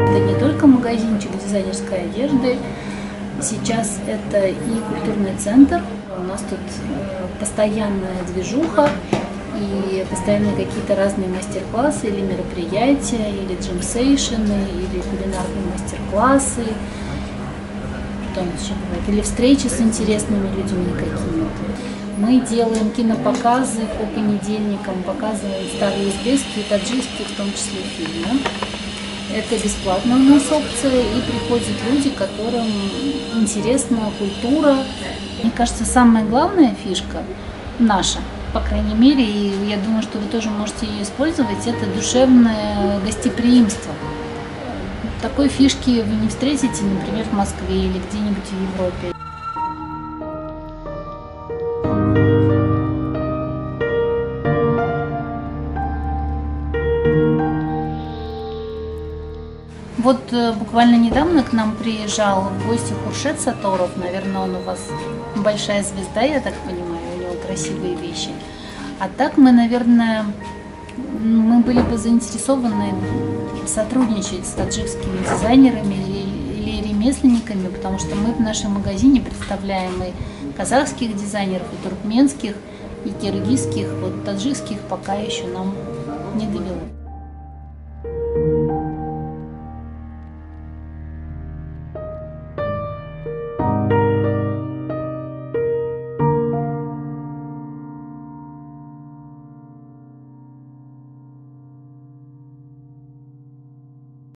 Это не только магазинчик дизайнерской одежды, сейчас это и культурный центр. У нас тут постоянная движуха и постоянные какие-то разные мастер-классы или мероприятия, или джемсейшены, или кулинарные мастер-классы. Потом еще бывает, или встречи с интересными людьми какими-то. Мы делаем кинопоказы по понедельникам, показываем старые узбекские, таджикские, в том числе фильмы. Это бесплатная у нас опция, и приходят люди, которым интересна культура. Мне кажется, самая главная фишка наша, по крайней мере, и я думаю, что вы тоже можете ее использовать, это душевное гостеприимство. Такой фишки вы не встретите, например, в Москве или где-нибудь в Европе. Вот буквально недавно к нам приезжал в гости Хуршед Саторов. Наверное, он у вас большая звезда, я так понимаю, у него красивые вещи. А так мы, наверное, мы были бы заинтересованы сотрудничать с таджикскими дизайнерами или ремесленниками, потому что мы в нашем магазине представляем и казахских дизайнеров, и туркменских, и киргизских. Вот таджикских пока еще нам не довелось.